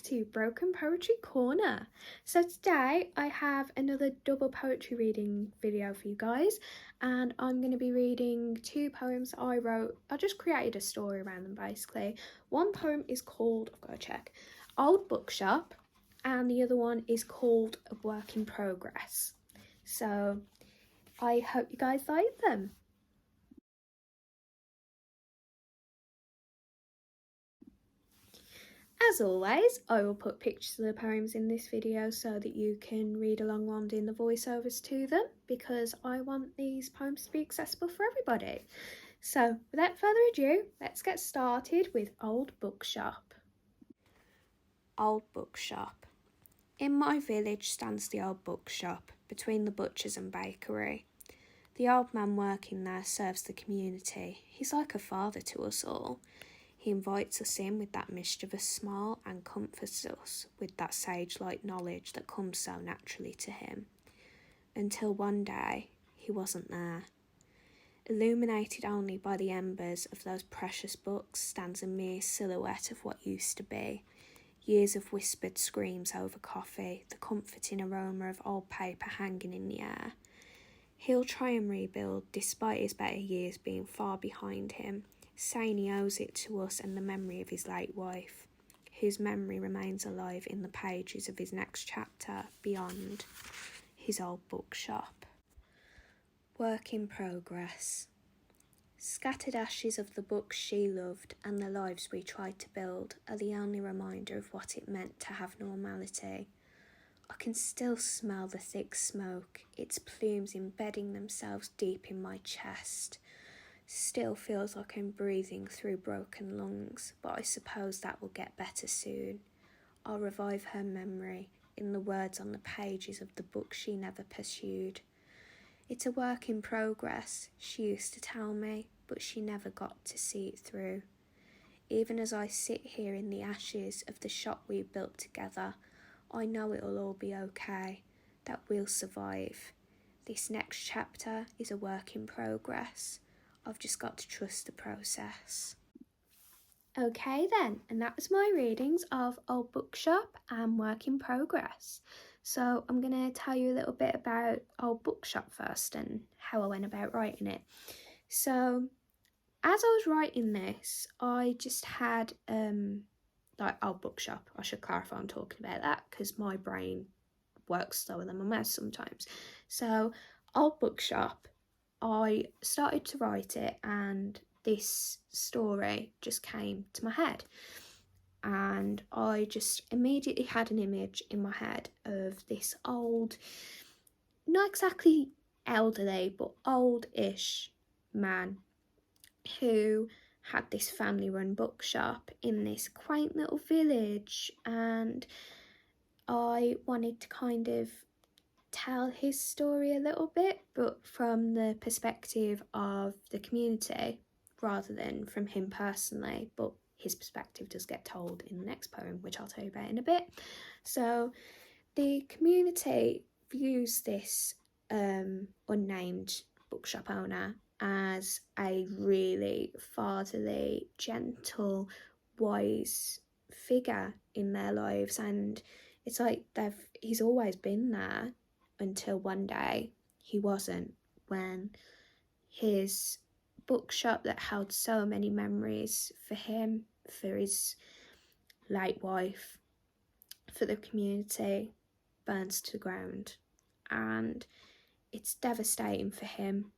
to Broken Poetry Corner. So today I have another double poetry reading video for you guys, and I'm going to be reading two poems I wrote. I just created a story around them basically. One poem is called, I've got to check, Old Bookshop, and the other one is called A Work in Progress. So I hope you guys like them. As always, I will put pictures of the poems in this video so that you can read along while I'm doing the voiceovers to them, because I want these poems to be accessible for everybody. So without further ado, let's get started with Old Bookshop. Old Bookshop. In my village stands the old bookshop, between the butcher's and bakery. The old man working there serves the community. He's like a father to us all. He invites us in with that mischievous smile and comforts us with that sage-like knowledge that comes so naturally to him. Until one day, he wasn't there. Illuminated only by the embers of those precious books stands a mere silhouette of what used to be. Years of whispered screams over coffee, the comforting aroma of old paper hanging in the air. He'll try and rebuild, despite his better years being far behind him, saying he owes it to us and the memory of his late wife, whose memory remains alive in the pages of his next chapter beyond his old bookshop. Work in progress. Scattered ashes of the books she loved and the lives we tried to build are the only reminder of what it meant to have normality. I can still smell the thick smoke, its plumes embedding themselves deep in my chest. Still feels like I'm breathing through broken lungs, but I suppose that will get better soon. I'll revive her memory in the words on the pages of the book she never pursued. It's a work in progress, she used to tell me, but she never got to see it through. Even as I sit here in the ashes of the shop we built together, I know it'll all be okay, that we'll survive. This next chapter is a work in progress. I've just got to trust the process. Okay then, and that was my readings of Old Bookshop and Work in Progress. So I'm going to tell you a little bit about Old Bookshop first and how I went about writing it. So as I was writing this, I just had like Old Bookshop. I should clarify I'm talking about that because my brain works slower than my mouth sometimes. So Old Bookshop, I started to write it and this story just came to my head, and I just immediately had an image in my head of this old, not exactly elderly but old-ish man who had this family run bookshop in this quaint little village, and I wanted to kind of tell his story a little bit, but from the perspective of the community rather than from him personally, but his perspective does get told in the next poem, which I'll tell you about in a bit. So the community views this unnamed bookshop owner as a really fatherly, gentle, wise figure in their lives, and it's like he's always been there until one day he wasn't, when his bookshop that held so many memories for him, for his late wife, for the community, burns to the ground. And it's devastating for him,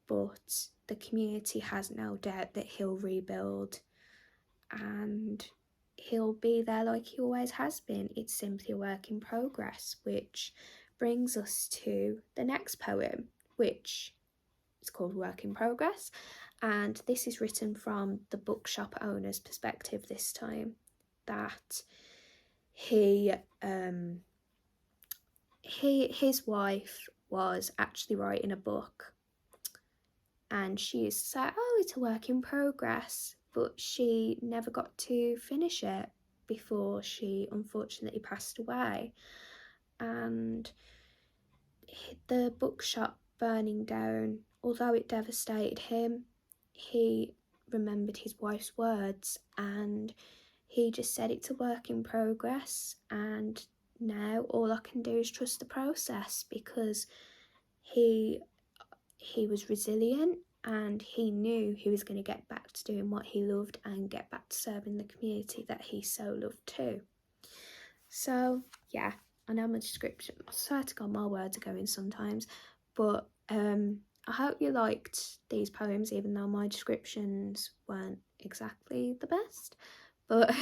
but the community has no doubt that he'll rebuild and he'll be there like he always has been. It's simply a work in progress, which brings us to the next poem, which is called Work in Progress, and this is written from the bookshop owner's perspective this time, that his wife was actually writing a book, and she used to say, oh, it's a work in progress, but she never got to finish it before she unfortunately passed away. And the bookshop burning down, although it devastated him, he remembered his wife's words and he just said it's a work in progress, and now all I can do is trust the process, because he was resilient and he knew he was going to get back to doing what he loved and get back to serving the community that he so loved too. So yeah, I know my description, I swear to God my words are going sometimes, but I hope you liked these poems, even though my descriptions weren't exactly the best. But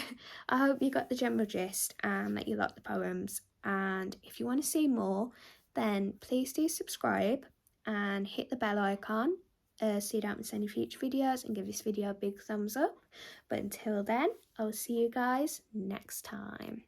I hope you got the general gist and that you like the poems. And if you want to see more, then please do subscribe and hit the bell icon so you don't miss any future videos, and give this video a big thumbs up. But until then, I'll see you guys next time.